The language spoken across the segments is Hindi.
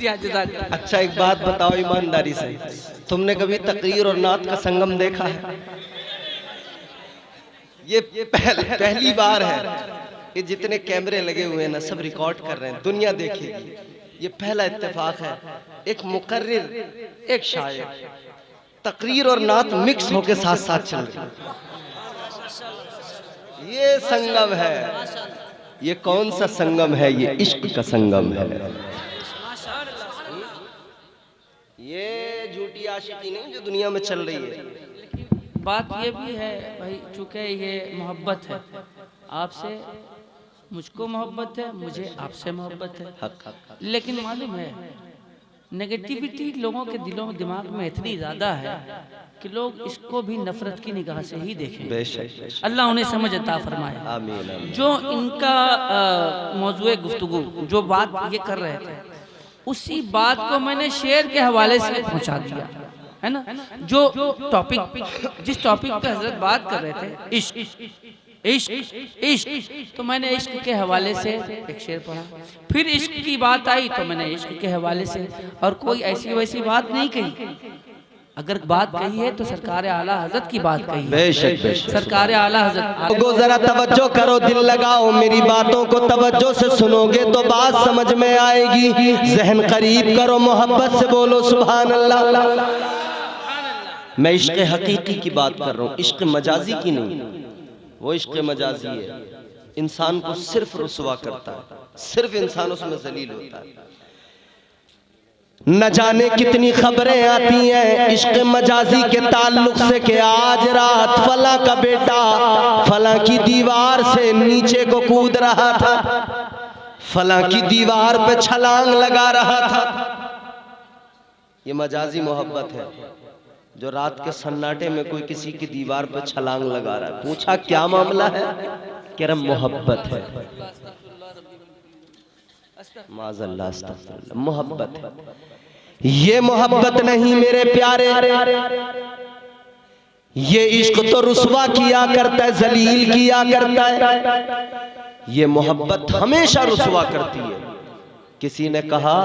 शुक्रिया जज़ाकल्लाह। अच्छा एक बात बताओ ईमानदारी से, तुमने कभी तकरीर और नात का संगम देखा है? ये पहली बार है। ये जितने कैमरे लगे हुए हैं ना, सब रिकॉर्ड कर रहे हैं, दुनिया देखेगी। ये पहला इत्तेफाक है, एक मुकर्रिर एक शायर तकरीर और नात मिक्स होके साथ साथ चल रही है। ये संगम है। ये कौन सा संगम है? ये इश्क का संगम है। ये झूठी आशिकी नहीं जो दुनिया में चल रही है। बात ये भी है भाई, चूंकि ये मोहब्बत है, आपसे मुझको मोहब्बत है, मुझे आपसे मोहब्बत है, लेकिन मालूम है नेगेटिविटी लोगों के दिलों में दिमाग में इतनी ज़्यादा है कि लोग इसको भी नफरत की निगाह से ही देखें। अल्लाह उन्हें समझ अता फरमाए। आमीन। जो इनका मौजूए गुफ्तगू जो बात ये कर रहे थे, उसी बात को मैंने शेर के हवाले से पहुंचा दिया है ना। जो टॉपिक जिस टॉपिक पे हजरत बात कर रहे थे, इश्क इश्क इश्क, तो मैंने इश्क के हवाले से एक शेर पढ़ा। फिर इश्क की बात आई तो मैंने इश्क के हवाले से, और कोई ऐसी वैसी बात नहीं कही। अगर बात कही है तो सरकार आला हजरत की बात कही है। बेशक बेशक। सरकार आला हजरत को जरा तवज्जो करो, दिल लगाओ, मेरी बातों को तवज्जो से सुनोगे तो बात समझ में आएगी। जहन करीब करो, मोहब्बत से बोलो सुभान अल्लाह। मैं इश्क हकीकी की बात कर रहा हूँ, इश्क मजाजी की नहीं। वो इश्क मजाजी है, इंसान को सिर्फ रुसवा करता है, सिर्फ इंसान उसमें जलील होता है। न जाने कितनी खबरें आती हैं इश्क मजाजी के ताल्लुक से कि आज रात फला का बेटा फला की दीवार से नीचे को कूद रहा था, फला की दीवार पे छलांग लगा रहा था। ये मजाजी मोहब्बत है, जो रात के सन्नाटे में कोई किसी की दीवार पे छलांग लगा रहा है। पूछा क्या मामला है? कह रहा मोहब्बत है। माज़अल्लाह अस्तग़फिरुल्लाह, मोहब्बत है। ये मोहब्बत नहीं मेरे प्यारे, ये इश्क तो रुसवा किया करता है, जलील किया करता है। ये मोहब्बत हमेशा रुसवा करती है। किसी ने कहा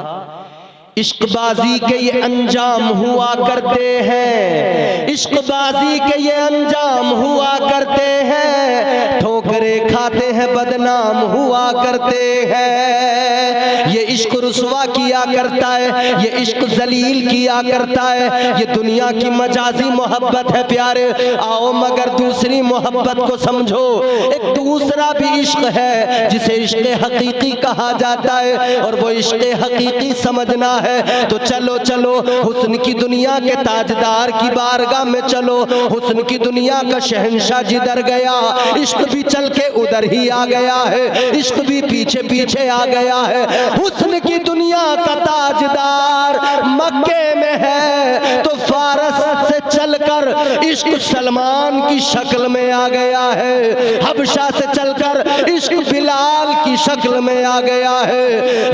इश्कबाजी के ये अंजाम हुआ करते हैं, इश्कबाजी के ये अंजाम हुआ करते हैं, ठोकरे खाते हैं बदनाम हुआ करते हैं। ये इश्क रुसवा किया करता है, ये इश्क जलील किया करता है। ये दुनिया की मजाजी मोहब्बत है प्यारे। आओ मगर दूसरी मोहब्बत को समझो। एक दूसरा भी इश्क है जिसे इश्क हकीकी कहा जाता है, और वो इश्क हकीकी समझना है तो चलो चलो हुस्न की दुनिया के ताजदार की बारगाह में चलो। हुस्न की दुनिया का शहंशाह जिधर गया, इश्क भी चल के उधर ही आ गया है, इश्क भी पीछे पीछे आ गया है। हुस्न की दुनिया का ताजदार मक्के में है तो फारस से चलकर इश्क सलमान की शक्ल में आ गया है, हबशा से चलकर इश्क बिलाल की शक्ल में आ गया है,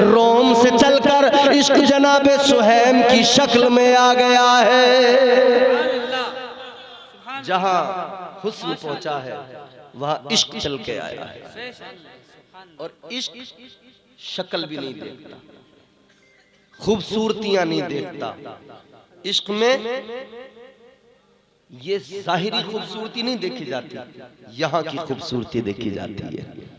रोम से चलकर इश्क जनाबे सुहैम की शक्ल में आ गया है। जहां हुस्न पहुंचा है वहां इश्क चल के आया है, और इश्क शक्ल भी नहीं देखता, खूबसूरतियां नहीं देखता। इश्क में ये जाहिरी खूबसूरती नहीं देखी जाती, यहाँ की खूबसूरती देखी जाती है।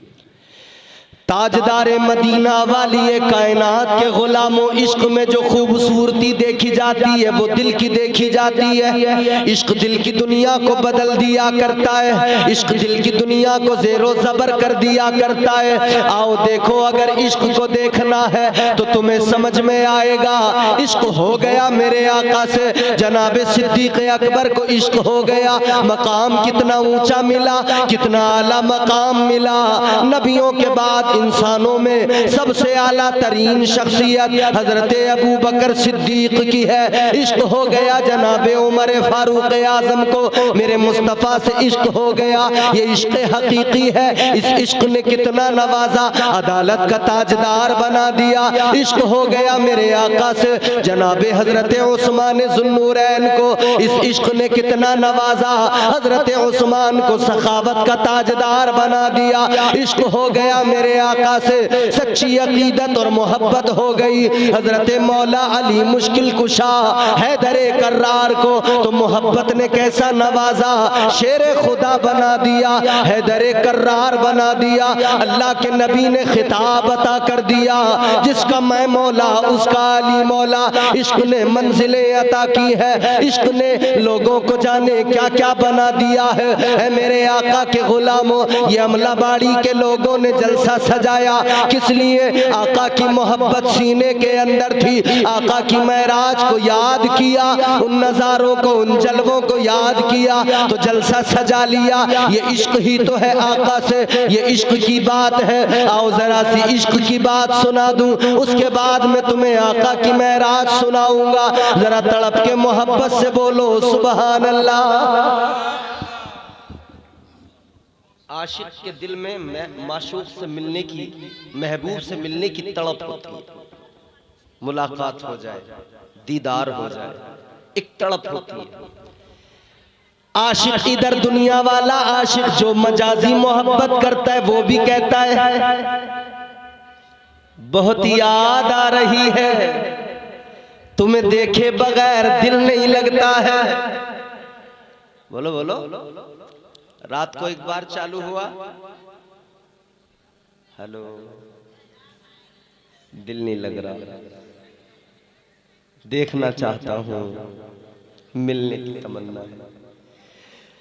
ताजदारे मदीना वाली कायनात के गुलामों, इश्क में जो खूबसूरती देखी जाती है वो दिल की देखी जाती है। इश्क दिल की दुनिया को बदल दिया करता है, इश्क दिल की दुनिया को ज़ेरो ज़बर कर दिया करता है। आओ देखो, अगर इश्क को देखना है तो तुम्हें समझ में आएगा। इश्क हो गया मेरे आका से, जनाबे सिद्दीक़ अकबर को इश्क हो गया। मकाम कितना ऊंचा मिला, कितना आला मकाम मिला। नबियों के बाद इंसानों में सबसे आला तरीन शख्सियत हजरत अबू बकर सिद्दीक की है। इश्क हो गया जनाबे उमर फारूक आजम को, मेरे मुस्तफ़ा से इश्क हो गया। ये इश्क हकीकी है। इस इश्क ने कितना नवाजा, अदालत का ताजदार बना दिया। इश्क हो गया मेरे आका से जनाबे हजरत उस्मान ज़ुन्नूरैन को, इस इश्क ने कितना नवाजा, हजरत उस्मान को सखावत का ताजदार बना दिया। इश्क हो गया मेरे आका से सच्ची अकीदत और मोहब्बत हो गई। हजरत मौला अली मुश्किल कुशा हैदरे कर्रार को तो मोहब्बत ने कैसा नवाजा, शेरे खुदा बना दिया, हैदरे कर्रार बना दिया। अल्लाह के नबी ने खिताब अता कर दिया, जिसका मैं मौला उसका अली मौला। इश्क ने मंजिलें अता की है, इश्क ने लोगों को जाने क्या क्या बना दिया है मेरे आका के गुलामों। ये अमलाबाड़ी के लोगों ने जलसा सजाया किस लिए? आका की मोहब्बत सीने के अंदर थी, आका की महराज को याद किया, उन नजारों को उन जलवों को याद किया तो जलसा सजा लिया। ये इश्क ही तो है आका से, ये इश्क की बात है। आओ जरा सी इश्क की बात सुना दूं, उसके बाद में तुम्हें आका की महराज सुनाऊंगा। जरा तड़प के मोहब्बत से बोलो सुभान अल्लाह। आशिक के दिल में माशूक से मिलने की, महबूब से मिलने की तड़प होती है, मुलाकात हो जाए, दीदार हो जाए, एक तड़प होती है। आशिक इधर दुनिया वाला आशिक जो मजाजी मोहब्बत करता है वो भी कहता है बहुत याद आ रही है, तुम्हें देखे बगैर दिल नहीं लगता है। बोलो बोलो। रात को एक बार चालू हुआ, हेलो, दिल नहीं लग रहा, देखना चाहता हूं, मिलने की तमन्ना है।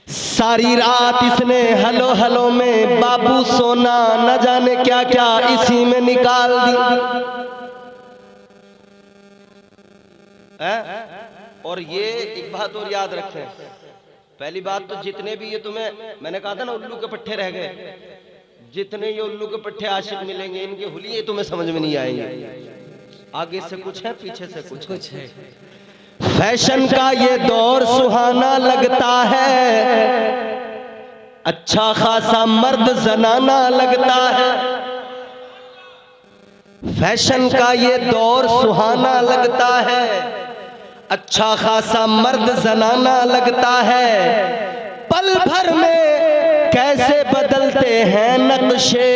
सारी रात इसने हेलो हेलो में बाबू सोना न जाने क्या क्या इसी में निकाल दी। और ये एक बात और याद रखें, पहली बात तो जितने भी ये तुम्हें, मैंने कहा था ना उल्लू के पट्टे रह गए, जितने ये उल्लू के पट्टे आशिक मिलेंगे इनके हुलिये तुम्हें समझ में नहीं आएंगे। आगे से कुछ है, पीछे से कुछ है। फैशन का ये दौर सुहाना लगता है, अच्छा खासा मर्द जनाना लगता है। फैशन का ये दौर सुहाना लगता है, अच्छा खासा मर्द जनाना लगता है। पल भर में कैसे बदलते हैं नक्शे,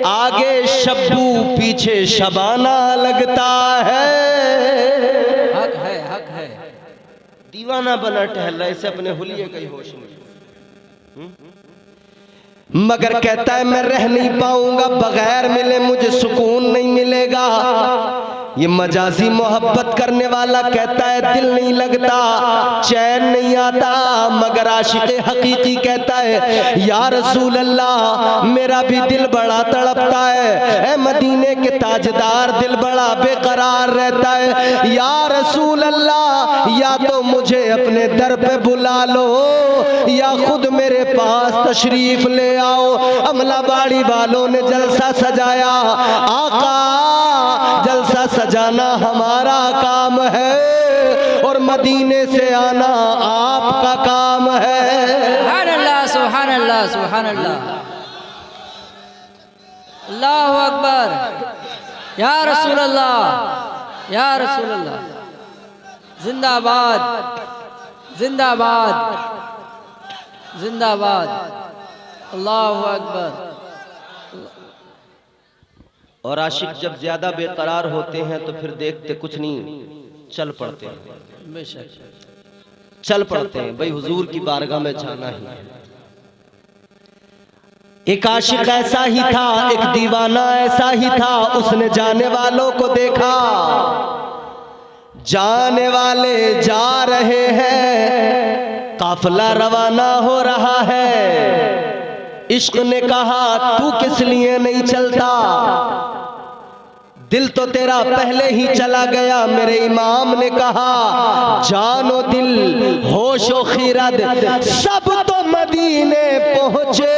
आगे शब्बू पीछे शबाना लगता है। हक है दीवाना बना टहल ऐसे अपने हुलिये का ही होश नहीं, मगर कहता है मैं रह नहीं पाऊंगा, बगैर मिले मुझे सुकून नहीं मिलेगा। ये मजाजी मोहब्बत करने वाला कहता है दिल नहीं लगता, चैन नहीं आता, मगर आशिक़ हकीकी कहता है या रसूल अल्लाह मेरा भी दिल बड़ा तड़पता है, ऐ मदीने के ताजदार दिल बड़ा बेकरार रहता है। या रसूल अल्लाह या तो मुझे अपने दर पे बुला लो या खुद मेरे पास तशरीफ ले आओ। अमलाबाड़ी वालों ने जलसा सजाया, आका जलसा सजाना हमारा काम है और मदीने से आना आपका काम है। सुभान अल्लाह सुभान अल्लाह सुभान अल्लाह, अल्लाहु अकबर, या रसूल अल्लाह या रसूल अल्लाह, जिंदाबाद जिंदाबाद जिंदाबाद, अल्लाहु अकबर। और आशिक जब ज्यादा बेकरार होते हैं तो फिर देखते कुछ नहीं, चल पड़ते हैं, बेशक चल पड़ते हैं, भाई हुजूर की बारगाह में जाना ही है। एक आशिक ऐसा ही था, एक दीवाना ऐसा ही था, उसने जाने वालों को देखा, जाने वाले जा रहे हैं, काफिला रवाना हो रहा है। इश्क ने कहा तू किस लिए नहीं चलता, दिल तो तेरा पहले ही चला गया। मेरे इमाम ने कहा जानो दिल होशो खीरत सब तो मदीने पहुंचे,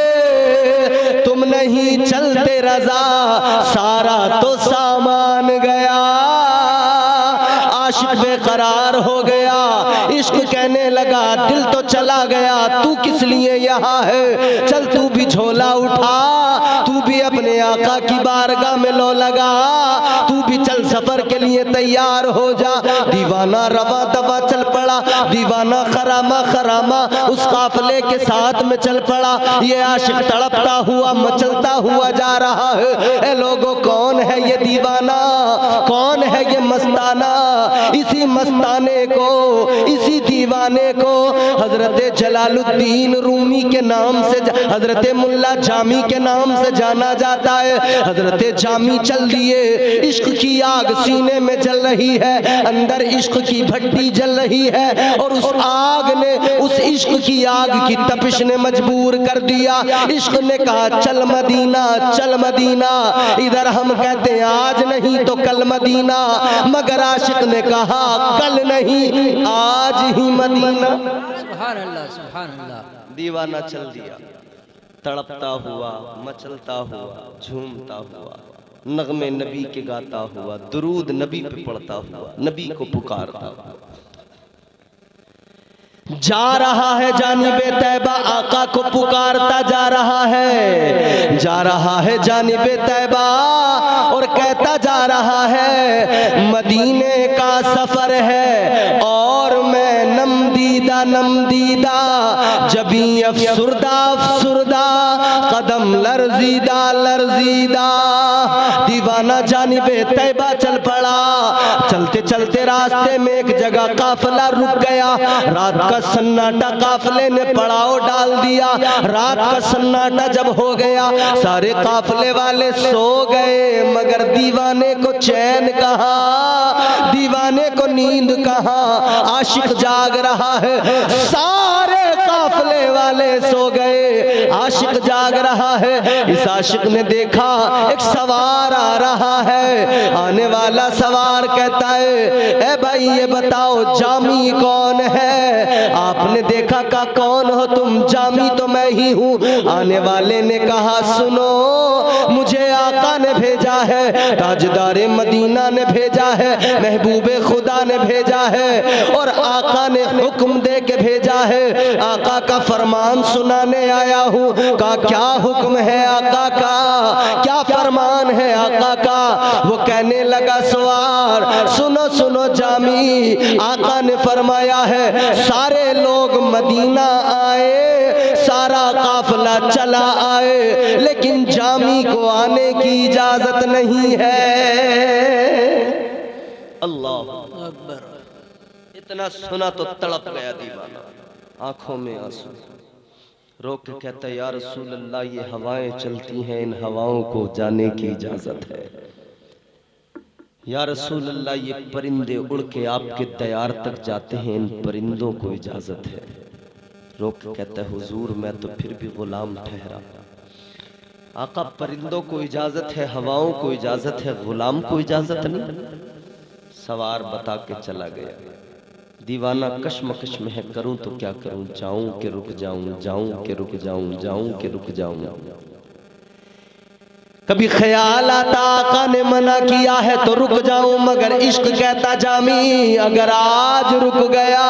तुम नहीं चलते रजा सारा तो सामान गया। आशिक बेकरार हो गया, इश्क कहने लगा दिल तो चला गया, तू किस लिए यहाँ है, चल तू भी झोला उठा, तू तू भी अपने आका की बारगाह में लो लगा, तू भी चल सफर के लिए तैयार हो जा। दीवाना रवा दवा चल पड़ा, दीवाना खरामा खरामा उस काफिले के साथ में चल पड़ा। ये आशिक तड़पता हुआ मचलता हुआ जा रहा है। ए लोगों, कौन है ये दीवाना, कौन है ये मस्ताना? इसी मस्ताने को, इसी दीवाने को हजरत जलालुद्दीन रूमी के नाम से, हजरत मुल्ला जामी के नाम से जाना जाता है। हजरत जामी चल दिए, इश्क की आग सीने में जल रही है, अंदर इश्क की भट्टी जल रही है और उस आग ने, उस इश्क की आग की तपिश ने मजबूर कर दिया। इश्क ने कहा चल मदीना, चल मदीना। इधर हम कहते हैं आज नहीं तो कल मदीना, मगर आशिक ने कहा कल नहीं आज ही मदीना। सुभान अल्लाह, सुभान अल्लाह। दीवाना चल दिया, तड़पता हुआ, मचलता हुआ, झूमता हुआ, नगमे नबी के गाता हुआ, दुरूद नबी पे पढ़ता हुआ, नबी को पुकारता हुआ जा रहा है। जानिबे तैबा आका को पुकारता जा रहा है, जा रहा है जानिबे तैबा और कहता जा रहा है मदीने का सफर है और मैं नमदीदा नमदीदा, जबी अफसुरदा अफसुरदा, कदम लर्जीदा लर्जीदा। दीवाना जानिबे तैबा चल पड़ा। चलते चलते रास्ते में एक जगह काफिला रुक गया। रात का सन्नाटा काफिले ने पड़ाव डाल दिया। रात का सन्नाटा जब हो गया, सारे काफिले वाले सो गए, मगर दीवाने को चैन कहाँ, दीवाने को नींद कहाँ? आशिक जाग रहा है, सारे काफिले वाले सो गए, आशिक जाग रहा है। इस आशिक ने देखा एक सवार आ रहा है। आने वाला सवार कहता है ए भाई ये बताओ जामी कौन है? आपने देखा का कौन हो तुम? जामी तो मैं ही हूँ। आने वाले ने कहा सुनो, मुझे आका ने भेजा है, ताजदारे मदीना ने भेजा है, महबूबे खुदा ने भेजा है और आका ने हुक्म दे के भेजा है। आका का फरमान सुनाने आया हूँ। का क्या हुक्म है आका का, क्या फरमान है आका का? वो कहने लगा सवार सुनो सुनो जामी, आका ने फरमाया है सारे लोग मदीना आए, सारा काफिला चला आए, लेकिन जामी को आने की इजाजत नहीं है। अल्लाह अकबर। इतना सुना तो तड़प गया दीवाना, आंखों में आंसू, रोक के कहता है या रसूल अल्लाह ये हवाएं चलती हैं, इन हवाओं को जाने की इजाजत है। या रसूल अल्लाह ये परिंदे उड़ के आपके दयार तक जाते हैं, इन परिंदों को इजाजत है। रोक के कहता है हुजूर मैं तो फिर भी गुलाम ठहरा। आका परिंदों को इजाजत है, हवाओं को इजाजत है, गुलाम को इजाजत नहीं। सवार बता के चला गया। दीवाना कश्मकश में है, करूं तो क्या करूं, जाऊं कि रुक जाऊं, जाऊं कि रुक जाऊं, जाऊं कि रुक जाऊं। कभी ख्याल आता आका ने मना किया है तो रुक जाऊं, मगर इश्क कहता जामी अगर आज रुक गया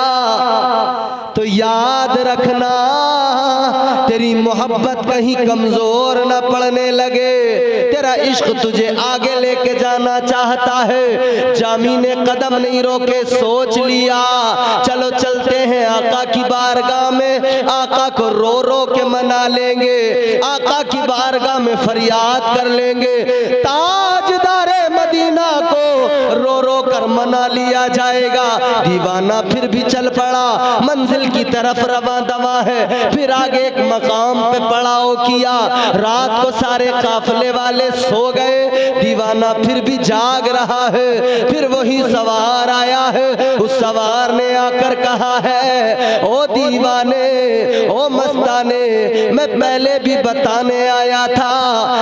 तो याद रखना तेरी मोहब्बत कहीं कमजोर न पड़ने लगे, तेरा इश्क तुझे आगे लेके जाना चाहता है। जामी ने कदम नहीं रोके, सोच लिया चलो चलते हैं आका की बारगाह में, आका को रो रो के मना लेंगे, आका की बारगाह में फरियाद कर लेंगे, ताजदारे मदीना को रो रो कर मना लिया जाएगा। दीवाना फिर भी चल पड़ा, मंजिल की तरफ रवा दवा है। फिर आगे एक मकाम पे पड़ाव किया। रात को सारे काफिले वाले सो गए, दीवाना फिर भी जाग रहा है। फिर वही सवार आया है, उस सवार ने आकर कहा है ओ दीवाने, ओ मस्ताने, मैं पहले भी बताने आया था,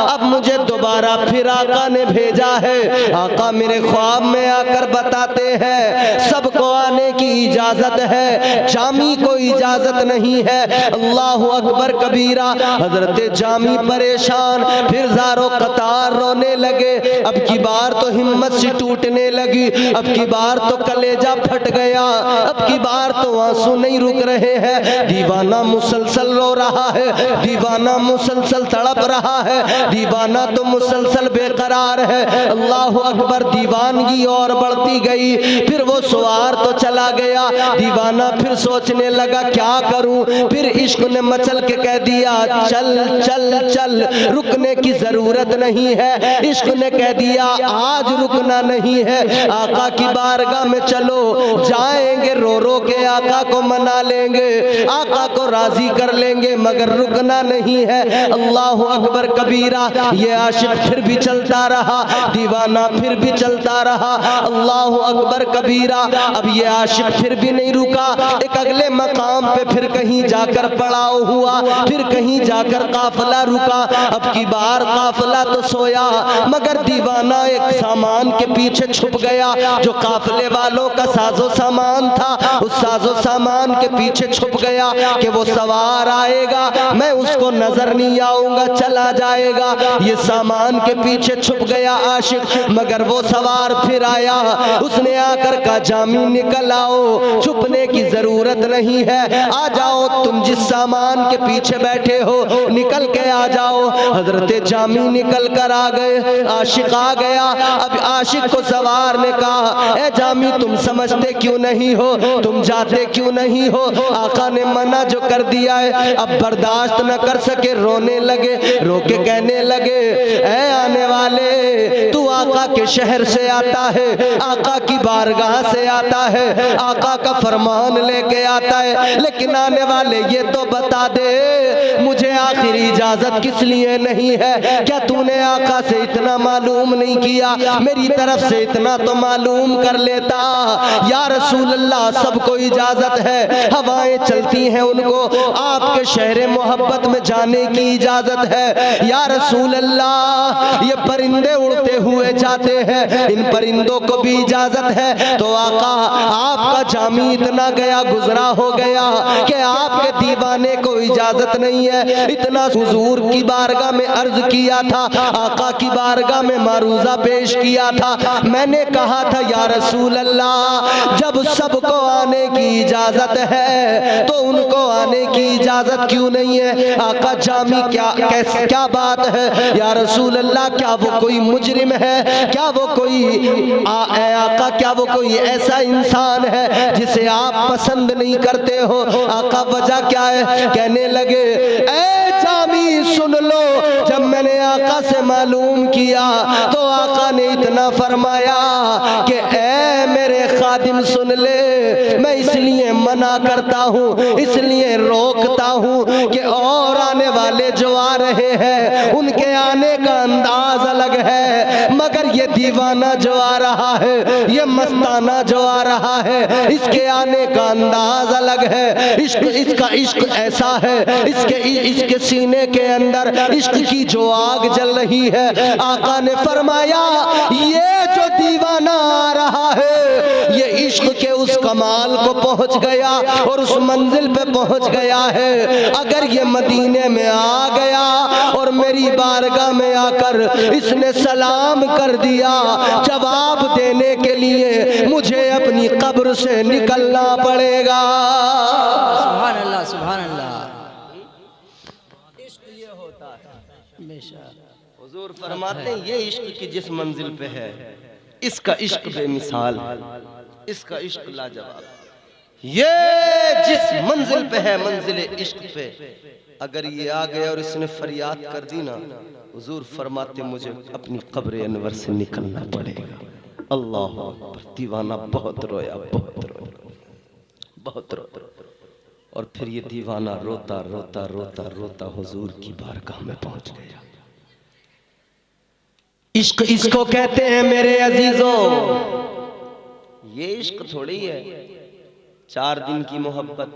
अब मुझे दोबारा फिर आका ने भेजा है। आका मेरे ख्वाब में आकर बताते हैं सबको आने की इजाजत है, जामी को इजाजत नहीं है। अल्लाह अकबर कबीरा। हजरत जामी परेशान, फिर ज़ारो कतार रोने लगे। अब की बार तो हिम्मत सी टूटने लगी, अब की बार तो कलेजा फट गया, अब की बार तो आंसू नहीं रुक रहे हैं। दीवाना मुसलसल रो रहा है, दीवाना मुसलसल तड़प रहा है, दीवाना तो मुसलसल बेकरार है। अल्लाह अकबर। दीवानगी और बढ़ती गई, फिर वो सवार तो चला गया। दीवाना फिर सोचने लगा क्या करूं, फिर इश्क ने मचल के कह दिया चल चल चल, रुकने की जरूरत नहीं है। इश्क ने कह दिया आज रुकना नहीं है, आका की बारगाह में चलो, जाएंगे रो रो के आका को मना लेंगे, आका को राजी कर लेंगे, मगर रुकना नहीं है। अल्लाह अकबर कबीरा। ये आशिक फिर भी चलता रहा, दीवाना फिर भी चलता रहा। अल्लाह अकबर कबीरा। अब ये आशिक फिर भी नहीं रुका, एक अगले मकाम पे फिर कहीं जाकर पड़ाव हुआ, फिर कहीं जाकर काफिला रुका। अब की बार काफिला तो सोया, मगर दीवाना एक सामान के पीछे छुप गया, जो काफिले वालों का साजो सामान था, उस साजो सामान के पीछे छुप गया कि वो सवार आएगा, मैं उसको नजर नहीं आऊंगा, चला जाएगा। ये सामान के पीछे छुप गया आशिक, मगर वो सवार फिर आया, उसने आकर कहा जामी निकल आओ, छुपने की जरूरत नहीं है, आ जाओ, तुम जिस सामान के पीछे बैठे हो निकल के आ जाओ। हजरत जामी निकल कर आ गए, आशिक आ गया। अब आशिक को सवार ने कहा ए जामी तुम समझते क्यों नहीं हो, तुम जाते क्यों नहीं हो, आका ने मना जो कर दिया है। अब बर्दाश्त न कर सके, रोने लगे, रो के कहने लगे ए आने वाले, तू आका के शहर से आता है, आका की बारगाह से आता है, आका का फरमान लेके आता है, लेकिन आने वाले ये तो बता दे मुझे आखिरी इजाजत किस लिए नहीं है, क्या तूने आका से इतना मालूम नहीं किया, मेरी तरफ से इतना तो मालूम कर लेता। या रसूल अल्लाह सबको इजाजत है, हवाएं चलती हैं उनको आपके शहर मोहब्बत में जाने की इजाजत है। या रसूल अल्लाह ये परिंदे उड़ते हुए जाते हैं, इन परिंदों को भी इजाजत है। तो आका आपका जामी इतना गया गुजरा हो गया कि आपके दीवाने को इजाजत नहीं है। इतना हुजूर की बारगाह में अर्ज किया था, आका की बारगाह में मारूजा पेश किया था, मैंने कहा था या रसूल अल्लाह जब सबको आने की इजाजत है तो उनको आने की इजाजत क्यों नहीं है। आका जामी क्या बात है या रसूल अल्लाह, क्या वो कोई मुजरिम है, क्या वो कोई आका क्या वो कोई ऐसा इंसान है जिसे आप पसंद नहीं करते हो। आका वजह क्या है, कहने लगे ए जामी सुन लो, जब मैंने आका से मालूम किया तो आका ने इतना फरमाया कि ए मेरे खादिम सुन ले, मैं इसलिए मना करता हूँ, इसलिए रोकता हूँ कि और आने वाले जो आ रहे हैं उनके आने का अंदाज अलग है, मगर ये दीवाना जो आ रहा है, ये मस्ताना जो आ रहा है, इसके आने का अंदाज अलग है। इसका इश्क ऐसा है, इसके सीने के अंदर इश्क की जो आग जल रही है। आका ने फरमाया ये जो दीवाना आ रहा है ये इश्क के उस कमाल को पहुंच गया और उस मंजिल पे पहुंच गया है। अगर ये मदीने में आ गया और मेरी बारगाह में आकर इसने सलाम कर दिया, जवाब देने के लिए मुझे अपनी कब्र से निकलना पड़ेगा। सुभान अल्लाह, सुभान अल्लाह। इश्क ये होता है, बेशक हुजूर फरमाते हैं ये इश्क की जिस मंजिल पे है, इसका इश्क बेमिसाल है, इसका इश्क लाजवाब। ये जिस मंजिल पे है, मंजिल इश्क पे, अगर ये आ गया और इसने फरियाद कर दी ना, हुजूर फरमाते मुझे अपनी कब्र अनवर से निकलना पड़ेगा। अल्लाह अकबर। दीवाना बहुत रोया, बहुत रोया, बहुत रोया, और फिर ये दीवाना रोता रोता रोता रोता हुजूर की बारगाह में पहुंच गया। इश्क इसको कहते हैं मेरे अजीजों, ये इश्क थोड़ी है 4 दिन की मोहब्बत,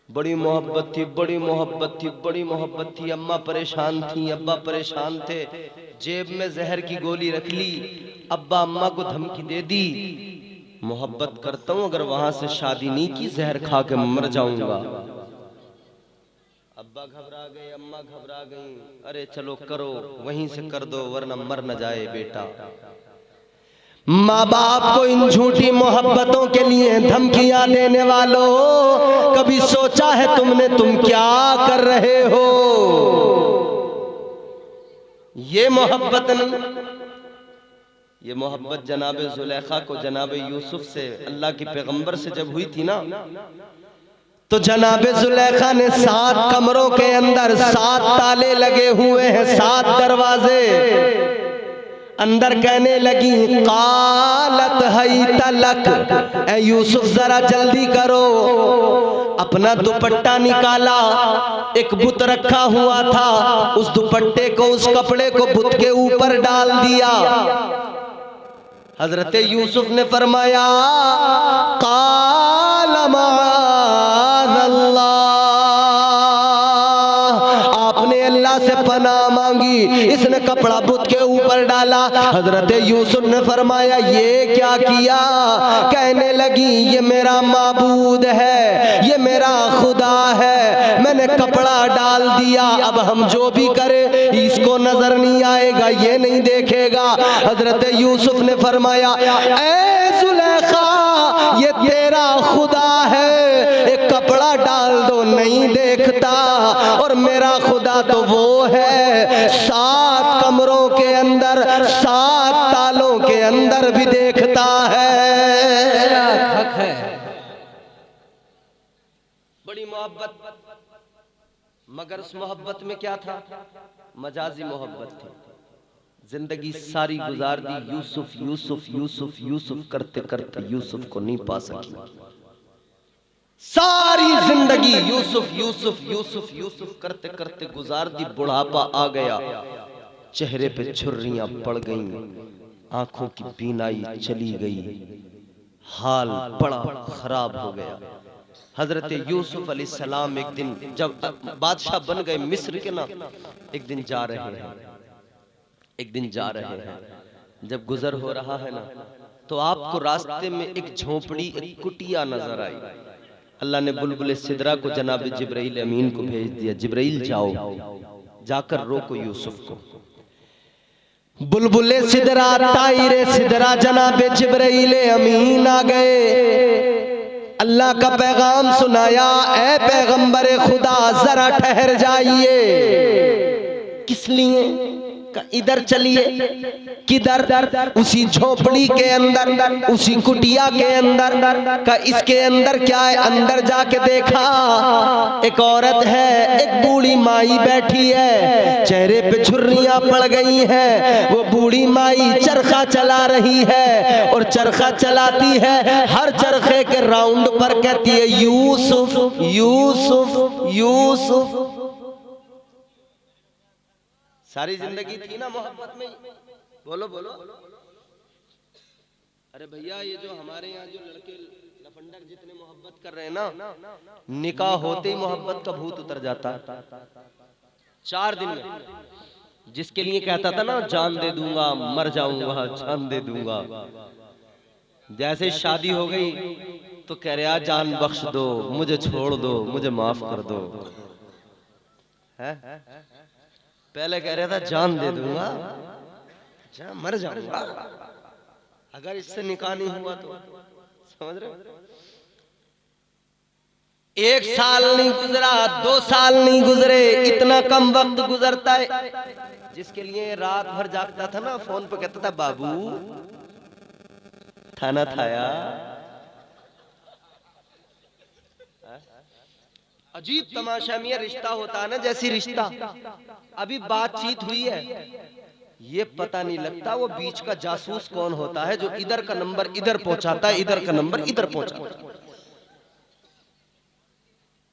बड़ी मोहब्बत थी, बड़ी मोहब्बत थी, बड़ी मोहब्बत थी। अम्मा परेशान थी, अब्बा परेशान थे। जेब में जहर की गोली रख ली। अब्बा अम्मा को धमकी दे दी, मोहब्बत करता हूं, अगर वहां से शादी नहीं की जहर खा के मर जाऊंगा। अब्बा घबरा गए, अम्मा घबरा गई। अरे चलो करो, वहीं से कर दो वरना मर न जाए बेटा। माँ बाप को इन झूठी मोहब्बतों के लिए धमकियां देने वालों, कभी सोचा है तुमने तुम क्या कर रहे हो? ये मोहब्बत नहीं, ये मोहब्बत जनाबे जुलेखा को जनाबे यूसुफ से, अल्लाह के पैगंबर से जब हुई थी ना, तो जनाबे जुलेखा ने 7 कमरों के अंदर 7 ताले लगे हुए हैं, 7 दरवाजे। अंदर कहने लगी, कालत हई तलक, ए यूसुफ जरा जल्दी करो। अपना दुपट्टा निकाला, एक बुत रखा हुआ था, उस दुपट्टे को, उस कपड़े को बुत के ऊपर डाल दिया। हजरत यूसुफ ने फरमाया, काल माअल्लाह, आपने अल्लाह से पनाह मांगी, इसने कपड़ा बुत के ऊपर डाला। हजरत यूसुफ ने फरमाया, ये क्या किया? कहने लगी, ये मेरा माबूद है, ये मेरा खुदा है, मैंने कपड़ा डाल दिया, अब हम जो भी करें इसको नजर नहीं आएगा, ये नहीं देखेगा। हजरत यूसुफ ने फरमाया, ऐ जुलेखा, ये तेरा खुदा है, एक कपड़ा डाल दो नहीं देखता, और मेरा खुदा तो वो है 7 कमरों के अंदर, 7 तालों के अंदर भी देखता है। हक है। बड़ी मोहब्बत, मगर उस मोहब्बत में क्या था? मजाजी मोहब्बत थी। जिंदगी सारी गुजार दी यूसुफ यूसुफ यूसुफ यूसुफ करते करते यूसुफ को नहीं पा सकी। सारी जिंदगी यूसुफ यूसुफ यूसुफ यूसुफ करते करते गुजार दी। बुढ़ापा आ गया, चेहरे पे छुर्रियां पड़ गईं, आंखों की बीनाई चली गई, हाल बड़ा खराब हो गया। हजरत यूसुफ अलैहिस्सलाम एक दिन जब बादशाह बन गए मिस्र के ना, एक दिन जा रहे हैं, एक दिन जा रहे हैं, जब गुजर हो रहा है ना, तो आपको रास्ते में एक झोपड़ी, एक कुटिया नजर आई। अल्लाह ने बुलबुल सिदरा को जनाब जिब्राइल अमीन को भेज दिया, जिब्राइल जाओ, जाकर रोको यूसुफ को। बुलबुल सिदरा, ताइरे सिदरा, जनाब जिब्राइल अमीन आ गए, अल्लाह का पैगाम सुनाया, ऐ पैगंबर खुदा जरा ठहर जाइए। किस लिए? इधर चलिए। किधर? उसी झोपड़ी के अंदर, उसी कुटिया के अंदर का। इसके अंदर क्या है? अंदर जाके देखा, एक औरत है, एक बूढ़ी माई बैठी है, चेहरे पे झुर्रियां पड़ गई हैं। वो बूढ़ी माई चरखा चला रही है, और चरखा चलाती है, हर चरखे के राउंड पर कहती है, यूसुफ यूसुफ यूसुफ। सारी जिंदगी थी ना मोहब्बत में। बोलो बोलो। अरे भैया, ये जो हमारे यहाँ जो लड़के लफंडर जितने मोहब्बत कर रहे हैं ना, निकाह होते ही मोहब्बत का भूत उतर जाता है 4 दिन में। जिसके लिए कहता था ना, जान दे दूंगा, मर जाऊंगा, जान दे दूंगा, जैसे शादी हो गई तो कह रहा, जान बख्श दो, मुझे छोड़ दो, मुझे माफ कर दो। है? पहले कह रहा था जान दे दूंगा, मर जाऊंगा, अगर इससे निकाह नहीं हुआ तो। समझ रहे? 1 साल नहीं गुजरा, 2 साल नहीं गुजरे, इतना कम वक्त गुजरता है। जिसके लिए रात भर जागता था ना, फोन पे कहता था, बाबू खाना खाया। अजीब तमाशा में रिश्ता होता है ना, जैसी रिश्ता अभी बातचीत हुई है, ये पता नहीं लगता वो बीच का जासूस कौन होता है, जो इधर का नंबर इधर पहुंचाता है, इधर का नंबर इधर पहुंचाता है।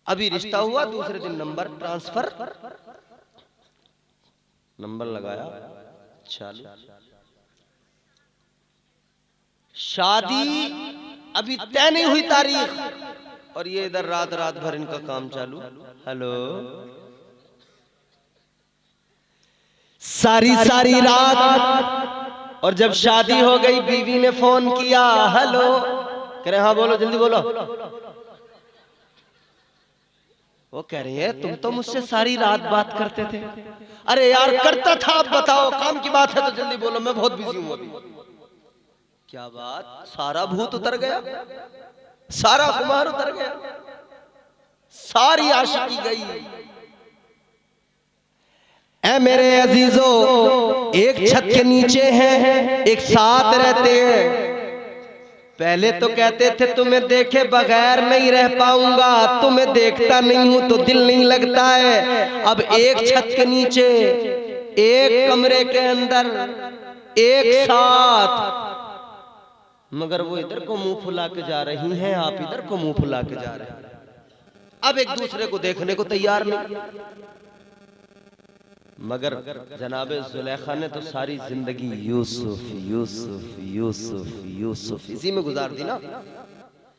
अभी रिश्ता हुआ, दूसरे दिन नंबर ट्रांसफर, नंबर लगाया, चालू। शादी अभी तय नहीं हुई तारीख, और ये इधर रात रात भर इनका काम चालू। हेलो, सारी सारी रात। और जब शादी हो गई बीवी ने फोन किया, हेलो, कह रहे हाँ बोलो जल्दी बोलो। वो कह रही है तुम तो मुझसे सारी रात बात करते थे। अरे यार करता था, आप बताओ काम की बात है तो जल्दी बोलो, मैं बहुत बिजी हूं अभी। क्या बात, सारा भूत उतर गया, सारा खुमार उतर गया, सारी आशिकी गई। ऐ मेरे अजीजों, एक छत के नीचे हैं, एक साथ रहते हैं। पहले तो कहते थे तुम्हें देखे बगैर नहीं रह पाऊंगा, तुम्हें देखता नहीं हूं तो दिल नहीं लगता है। अब एक छत के नीचे, एक कमरे के अंदर, एक साथ, मगर वो इधर को मुंह फुला के जा रही हैं, आप इधर को मुंह फुला के जा रहे हैं। अब एक दूसरे को देखने को तैयार नहीं। मगर जनाबे जुलेखा ने तो सारी जिंदगी यूसुफ यूसुफ यूसुफ यूसुफ इसी में गुजार दी ना।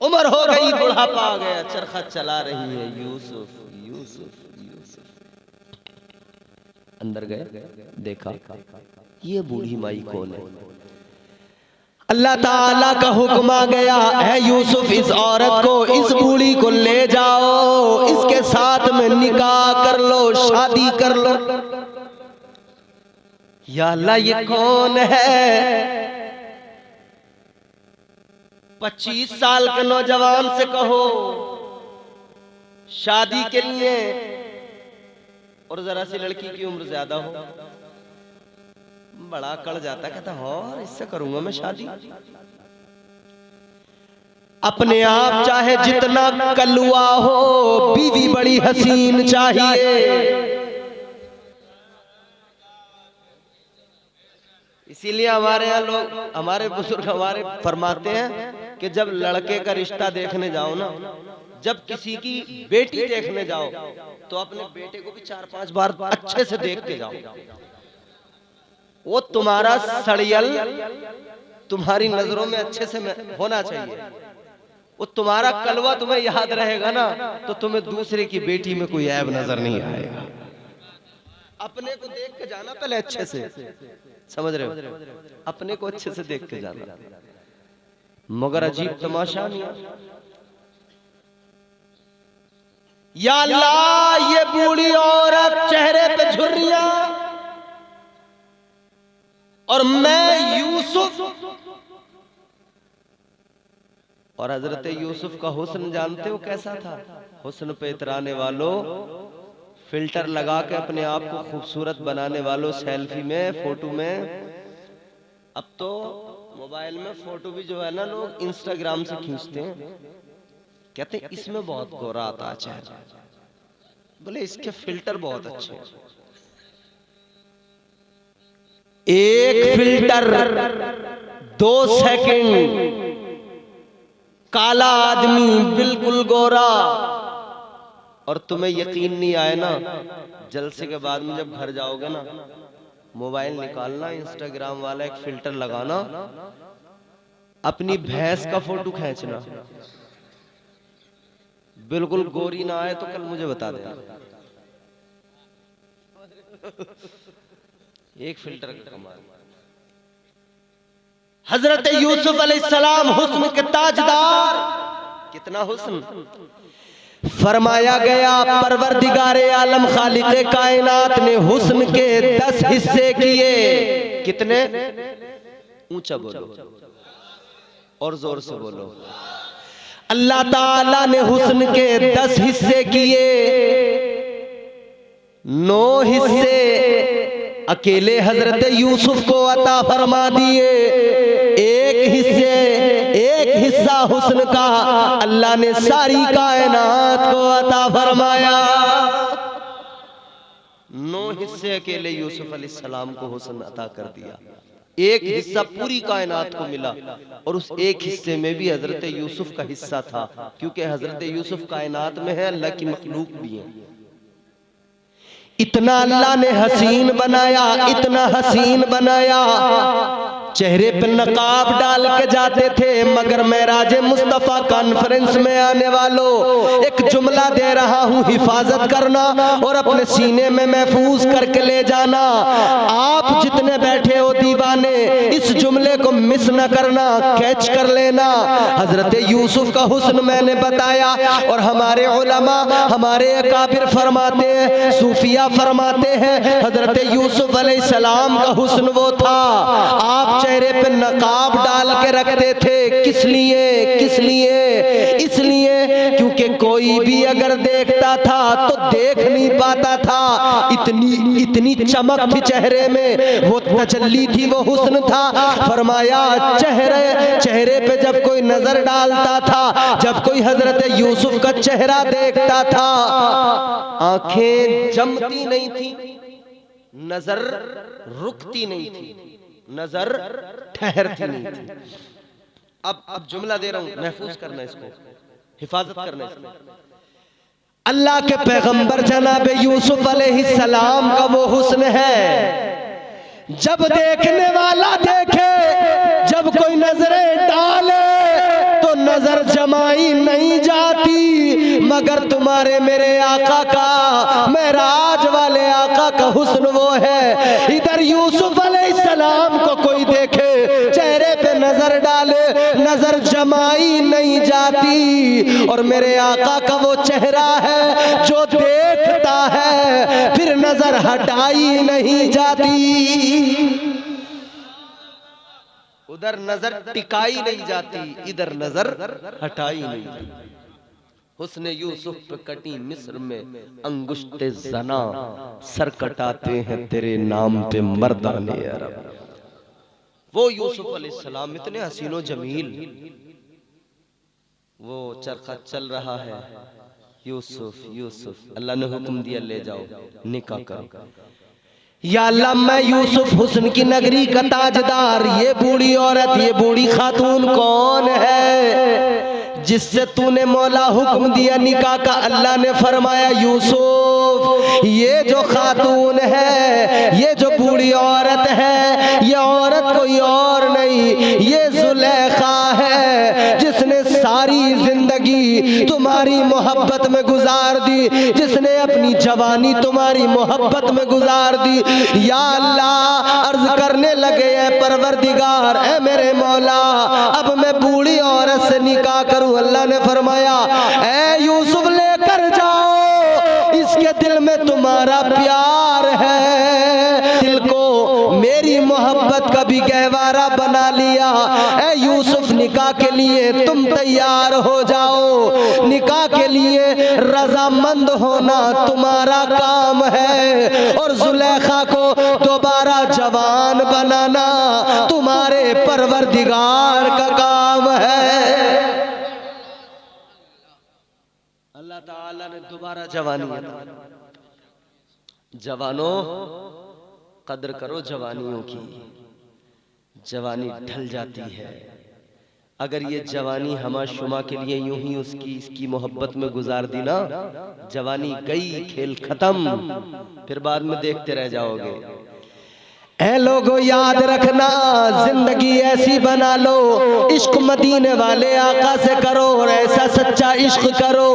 उम्र हो गई, बुढ़ापा आ गया, चरखा चला रही है, यूसुफ यूसुफ यूसुफ। अंदर गए, देखा ये बूढ़ी माई कौन है। अल्लाह ताला का हुक्म आ गया, है यूसुफ इस औरत को, इस बूढ़ी को ले जाओ, इसके साथ में निकाह कर लो, शादी कर लो। या अल्लाह ये कौन है? 25 साल के नौजवान से कहो शादी के लिए, और जरा सी लड़की की उम्र ज्यादा हो, बड़ा कड़ जाता, कहता और इससे करूंगा मैं शादी। अपने आप चाहे जितना कलुआ हो, बीवी बड़ी हसीन चाहिए। इसीलिए हमारे यहाँ लोग, हमारे बुजुर्ग हमारे फरमाते हैं कि जब लड़के का रिश्ता देखने जाओ ना, जब किसी की बेटी देखने जाओ तो अपने बेटे को भी 4-5 बार अच्छे से देख के जाओ। वो तुम्हारा सड़ियल तुम्हारी नजरों में अच्छे से होना चाहिए। वो तुम्हारा कलवा तुम्हें याद रहेगा ना, तो तुम्हें दूसरे की बेटी में कोई ऐब नजर नहीं आएगा। अपने को देख के जाना पहले अच्छे से, समझ रहे हो? अपने को अच्छे से देख के जाना। मगर अजीब तमाशा नहीं, या अल्लाह ये बूढ़ी औरत चेहरे पे झुर्रियां, और मैं यूसुफ। और हजरत यूसुफ का हुस्न जानते हो कैसा था? हुस्न पे इतराने वालों, फिल्टर लगा के अपने आप को खूबसूरत बनाने वालों, सेल्फी में, फोटो में। अब तो मोबाइल में फोटो भी जो है ना लोग इंस्टाग्राम से खींचते हैं, कहते हैं इसमें बहुत गोरा आता है चेहरा, बोले इसके फिल्टर बहुत अच्छे हैं। एक फिल्टर 2 सेकंड, काला आदमी बिल्कुल गोरा, और तुम्हें यकीन नहीं आए ना, जलसे के बाद में जब घर जाओगे ना, मोबाइल निकालना, इंस्टाग्राम वाला एक फिल्टर लगाना, अपनी भैंस का फोटो खींचना, बिल्कुल गोरी ना आए तो कल मुझे बता देना। एक फिल्टर का कमाल। हजरत यूसुफ अलैहिस्सलाम हुस्न के ताजदार, कितना हुस्न। फरमाया गया परवरदिगारे आलम खालिक़े कायनात ने हुस्न के 10 हिस्से किए। कितने? ऊंचा बोलो और जोर से बोलो। अल्लाह ताला ने हुस्न के 10 हिस्से किए। 9 हिस्से अकेले हजरत यूसुफ को अता फरमा दिए। एक हिस्सा हुस्न का अल्लाह ने सारी कायनात को अता फरमाया। 9 हिस्से अकेले यूसुफ अलैहिस्सलाम को हुस्न अता कर दिया। एक हिस्सा पूरी कायनात को मिला, और उस एक हिस्से में भी हजरत यूसुफ का हिस्सा था, क्योंकि हजरत यूसुफ कायनात में है, अल्लाह की मखलूक भी है। इतना अल्लाह ने हसीन बनाया, इतना हसीन बनाया, चेहरे पे नकाब डाल के जाते थे। मगर मेराज मुस्तफ़ा कॉन्फ्रेंस में आने वालों, एक जुमला दे रहा हूँ, हिफाजत करना और अपने सीने में महफूज करके ले जाना। आप जितने बैठे हो दीवाने, इस जुमले को मिस न करना, कैच कर लेना। हजरत यूसुफ का हुस्न मैंने बताया और हमारे उलमा, हमारे अकाबिर फरमाते हैं, सूफिया फरमाते हैं, हजरत यूसुफ अलैहिस्सलाम का हुस्न वो था। आप चेहरे पे नकाब डाल के रखते थे। किस लिए? किस लिए? इसलिए क्योंकि कोई भी अगर देखता था तो देख नहीं पाता था। इतनी चमक थी चेहरे में, वो तजल्ली थी, वो हुस्न था। फरमाया चेहरे पे जब कोई नजर डालता था, जब कोई हजरत यूसुफ का चेहरा देखता था, आंखें जमती नहीं थी, नजर रुकती नहीं थी, नजर ठहरती नहीं थी। अब जुमला दे रहा हूं, महफूज करना इसको, हिफाजत करना इसको। अल्लाह के पैगंबर जनाब यूसुफ अलैहिस्सलाम का वो हुस्न है, जब देखने वाला देखे, जब कोई नजरें डाले तो नजर जमाई नहीं जाती। मगर तुम्हारे मेरे आका का, मेराज वाले आका का हुस्न वो है। इधर यूसुफ अलैहिस्सलाम को कोई देखे, चेहरे पे नजर डाले, नजर जमाई नहीं जाती। और मेरे आका का वो चेहरा है जो देखता है फिर नजर हटाई नहीं जाती। उधर नजर टिकाई नहीं जाती, इधर नजर हटाई नहीं जाती। हुस्न यूसुफ पे कटी मिस्र में अंगुष्ते जना, सर कटाते हैं तेरे नाम पे मर्दाने अरब। वो यूसुफ अलैहिस्सलाम इतने हसीनो जमील, वो चरखा चल रहा है, यूसुफ यूसुफ, अल्लाह ने हुक्म दिया ले जाओ निकाह करो। या अल्लाह मैं यूसुफ हुस्न की नगरी का ताजदार, ये बूढ़ी औरत, ये बूढ़ी खातून कौन है जिससे तूने मौला हुक्म दिया निकाह का? अल्लाह ने फरमाया यूसुफ, ये जो खातून है, ये जो बूढ़ी औरत है, ये औरत कोई और नहीं, ये जुलेखा है जिसने सारी जिंदगी तुम्हारी मोहब्बत में गुजार दी, जिसने अपनी जवानी तुम्हारी मोहब्बत में गुजार दी। या अल्लाह, अर्ज करने लगे हैं परवरदिगार, ऐ मेरे मौला, अब मैं बूढ़ी औरत से निकाह करूं। अल्लाह ने फरमाया ऐ यूसुफ लेकर जाओ, इसके दिल में तुम्हारा प्यार है, दिल को मेरी मोहब्बत का भी गहवारा बना लिया। ऐ यूसुफ निकाह के लिए तुम तैयार हो जाओ, निकाह के लिए रजामंद होना तुम्हारा काम है, और जुलेखा को दोबारा जवान बनाना तुम्हारे परवरदिगार का काम है। अल्लाह ताला ने दोबारा जवानी अता। जवानों कदर करो जवानियों की, जवानी ढल जाती है। अगर ये जवानी हमा शुमा के लिए यूं ही इसकी मोहब्बत में गुजार दी ना, जवानी गई, खेल खत्म, फिर बाद में देखते रह जाओगे। ऐ लोगों याद रखना, जिंदगी ऐसी बना लो, इश्क मदीने वाले आका से करो और ऐसा सच्चा इश्क करो।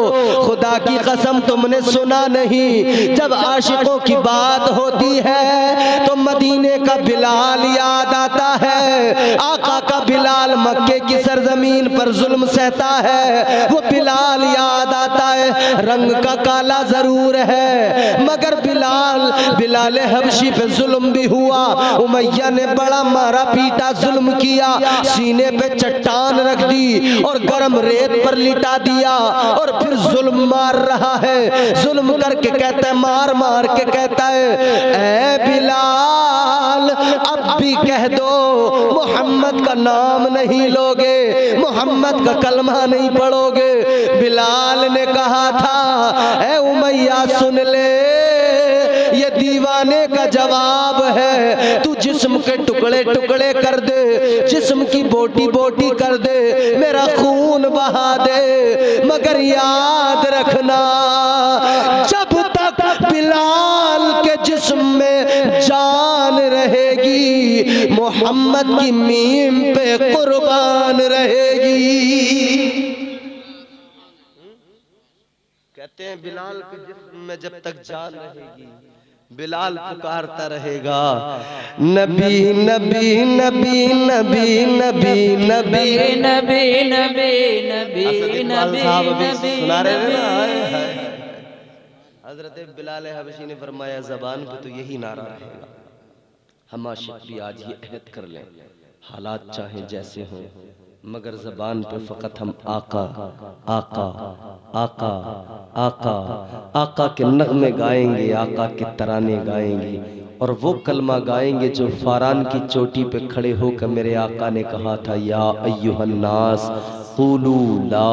खुदा की कसम तुमने सुना नहीं, जब आशिकों की बात होती है तो मदीने का बिलाल याद आता है। आका का बिलाल मक्के की सरजमीन पर जुल्म सहता है, वो बिलाल याद आता है। रंग का काला जरूर है मगर बिलाल हबशी पे जुल्म भी हुआ। उमैया ने बड़ा मारा पीटा, जुल्म किया, सीने पे चट्टान रख दी और गर्म रेत पर लिटा दिया, और फिर जुल्म मार रहा है। जुल्म करके कहता है, मार मार के कहता है, ऐ बिलाल अब भी कह दो मोहम्मद का नाम नहीं लोगे, मोहम्मद का कलमा नहीं पढ़ोगे। बिलाल ने कहा था, ऐ उमैया सुन ले, ये दीवाने का जवाब है, तू जिस्म के टुकड़े टुकड़े कर दे, जिस्म की बोटी बोटी कर दे, मेरा खून बहा दे, मगर याद रखना जब तक बिलाल जिस्म में जान रहेगी, मोहम्मद की मीम पे कुर्बान रहेगी। कहते हैं बिलाल के जिस्म में जब तक जान रहेगी, बिलाल पुकारता रहेगा नबी नबी नबी नबी नबी नबी नबी नबी नबी नबी सुना रहे ना। हजरत बिलाल हबशी ने फरमाया ज़बान पे तो यही नारा रहेगा। हम आशिक भी आज ये अहद कर लें, हालात चाहे जैसे हों, मगर ज़बान पे फ़कत हम आका आका आका आका आका के नग़मे गाएंगे, आका के तराने गाएंगे, और वो कलमा गाएंगे जो फारान की चोटी पे खड़े होकर मेरे आका ने कहा था, या अय्युहन नास क़ूलू ला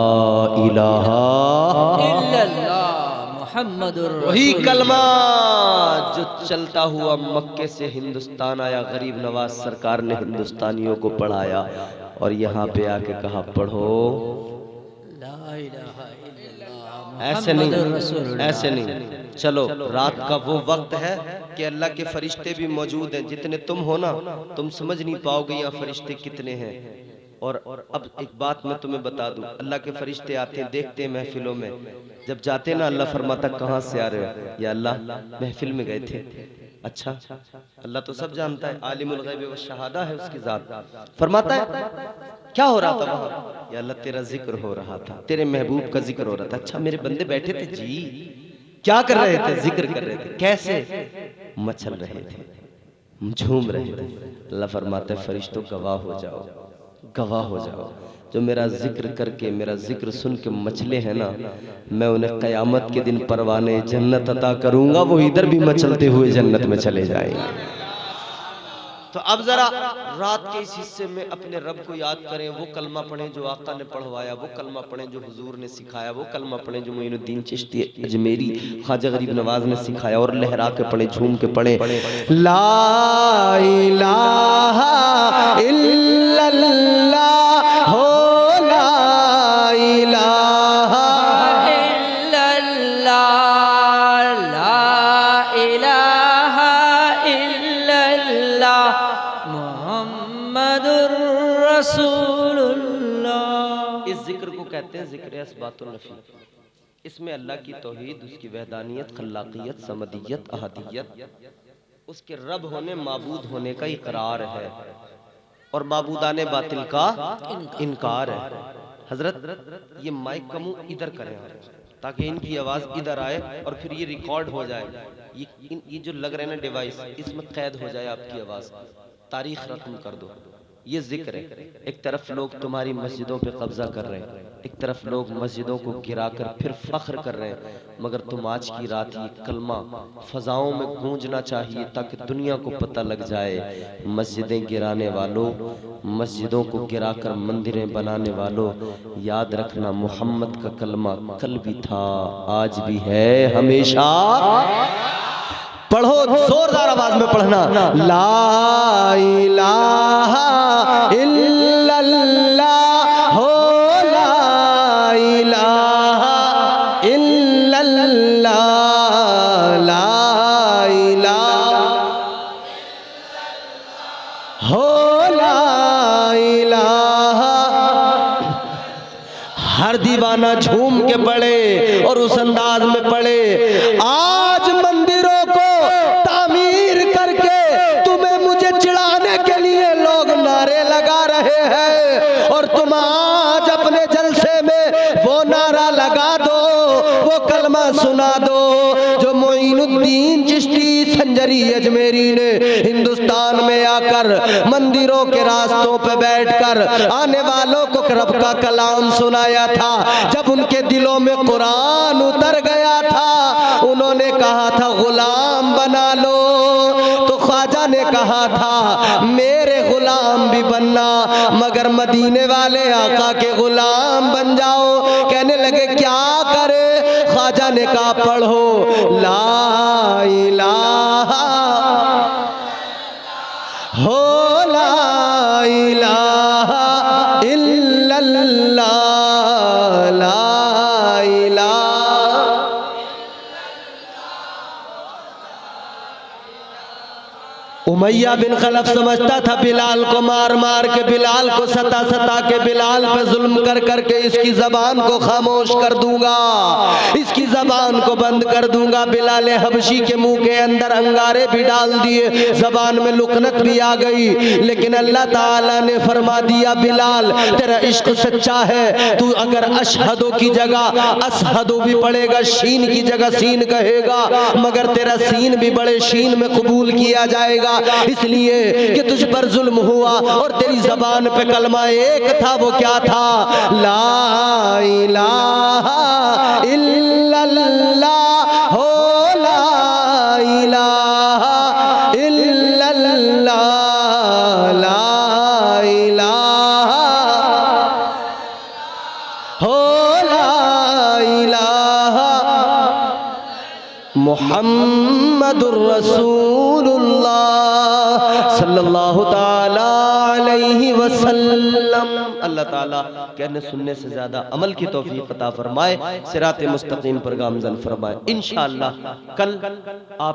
इलाहा इल्लल्लाह मुहम्मदुर वही रसूलुल्लाह। कलमा जो चलता हुआ मक्के से हिंदुस्तान आया, गरीब नवाज सरकार ने हिंदुस्तानियों को पढ़ाया और यहाँ पे आके कहा पढ़ो। ला इलाहा इल्लल्लाह ऐसे नहीं, मुहम्मदुर रसूलुल्लाह। ऐसे नहीं। चलो रात का वो वक्त है कि अल्लाह के फरिश्ते भी मौजूद हैं। जितने तुम हो ना, तुम समझ नहीं पाओगे यहाँ फरिश्ते कितने हैं। और अब एक बात मैं तुम्हें बता दूं, अल्लाह के फरिश्ते आते हैं, देखते हैं महफिलों में, जब जाते हैं ना अल्लाह फरमाता कहाँ से आ रहे हो? या अल्लाह महफिल में गए थे। अच्छा, अल्लाह तो सब जानता है, आलिमुल गैब व शहादा है उसकी जात। फरमाता है क्या हो रहा था वहाँ? या अल्लाह तेरा जिक्र हो रहा था, तेरे महबूब का जिक्र हो रहा था। अच्छा, मेरे बंदे बैठे थे जी, क्या कर रहे थे? जिक्र कर रहे थे। कैसे? मचल रहे थे, झूम रहे थे। अल्लाह फरमाता है फरिश्तों गवाह हो जाओ, गवाह हो जाओ, जो मेरा जिक्र करके, मेरा जिक्र सुन के मचले हैं ना, मैं उन्हें क़यामत के दिन परवाने जन्नत अता करूंगा, वो इधर भी मचलते हुए जन्नत में चले जाएंगे। तो अब जरा रात के इस हिस्से में अपने रब को याद करें, वो कलमा पढ़ें जो आका ने पढ़वाया, वो कलमा पढ़ें जो हुजूर ने सिखाया, वो कलमा पढ़ें जो मोइनुद्दीन चिश्ती अजमेरी ख्वाजा गरीब नवाज ने सिखाया, और लहरा के पढ़ें, झूम के पढ़ें, ला इलाहा इल्लल्लाह हो, ला इलाहा इल्लल्लाह, ला इलाहा इल्लल्लाह मुहम्मदुर रसूलुल्लाह। इस जिक्र को कहते हैं जिक्र असबातुन नफी। इसमें अल्लाह की तौहीद, उसकी वहदानियत, खल्लाकियत, समदियत, अहदियत, उसके रब होने, माबूद होने का इकरार है, और माबूदाने बातिल का इनकार है। हजरत ये माइक का मुंह इधर करें ताकि इनकी आवाज इधर आए और फिर ये रिकॉर्ड हो जाए। ये जो लग रहे हैं ना डिवाइस, इसमें कैद हो जाए आपकी आवाज, तारीख रकम कर दो। ये जिक्र है। एक तरफ लोग तुम्हारी मस्जिदों पे कब्जा कर रहे हैं, एक तरफ लोग मस्जिदों को गिराकर फिर फख्र कर रहे हैं, मगर तुम आज की रात ये कलमा फजाओं में गूंजना चाहिए ताकि दुनिया को पता लग जाए, मस्जिदें गिराने वालों, मस्जिदों को गिराकर मंदिरें बनाने वालों, याद रखना मोहम्मद का कलमा कल भी था, आज भी है, हमेशा। पढ़ो, जोरदार आवाज में पढ़ना, ला इलाहा इल्लल्लाह हो, ला इलाहा इल्लल्लाह, ला इलाहा हो, ला इलाहा। हर दीवाना झूम के पढ़े और उस अंदाज में पढ़े, आज मंदिरों को तामीर करके तुम्हें मुझे चिढ़ाने के लिए लोग नारे लगा रहे हैं, और तुम आज अपने जलसे में वो नारा लगा दो, वो कलमा सुना दो जो मोइनुद्दीन चिश्ती संजरी अजमेरी ने हिंदुस्तान में आकर मंदिरों के रास्तों पे बैठकर आने वालों को रब का कलाम सुनाया था। जब उनके दिलों में कुरान उतर गया था, उन्होंने कहा था गुलाम बना लो, तो ख्वाजा ने कहा था मेरे गुलाम भी बनना, मगर मदीने वाले आका के गुलाम बन जाओ। कहने लगे क्या करे? ख्वाजा ने कहा पढ़ो, ला इलाहा हो, ला इलाहा इल्लल्लाह, ला इलाहा उमैया बिन खलफ समझता था बिलाल को मार मार के, बिलाल को सता सता के, बिलाल पे जुल्म कर करके इसकी जबान को खामोश कर दूंगा, इसकी जबान को बंद कर दूंगा। बिलाल हबशी के मुंह के अंदर अंगारे भी डाल दिए, जबान में लुकनत भी आ गई, लेकिन अल्लाह ताला ने फरमा दिया बिलाल तेरा इश्क सच्चा है, तू अगर अशहदो की जगह असहदो भी पड़ेगा, शीन की जगह सीन कहेगा, मगर तेरा सीन भी बड़े शीन में कबूल किया जाएगा, इसलिए कि तुझ पर जुल्म हुआ और तेरी जबान पे कलमा एक था, वो क्या था? ला इलाहा इल्लल्लाह हो, ला इलाहा इल्लल्लाह, ला इलाहा हो, ला इलाहा मुहम्मदुर रसूलुल्लाह सल्लल्लाहु ताला अलैहि वसल्लम। अल्लाह ताला कहने सुनने से ज्यादा अमल की तौफीक अता फरमाए, सिराते मुस्तकीम पर गामज़न फरमाए। इंशाअल्लाह कल आप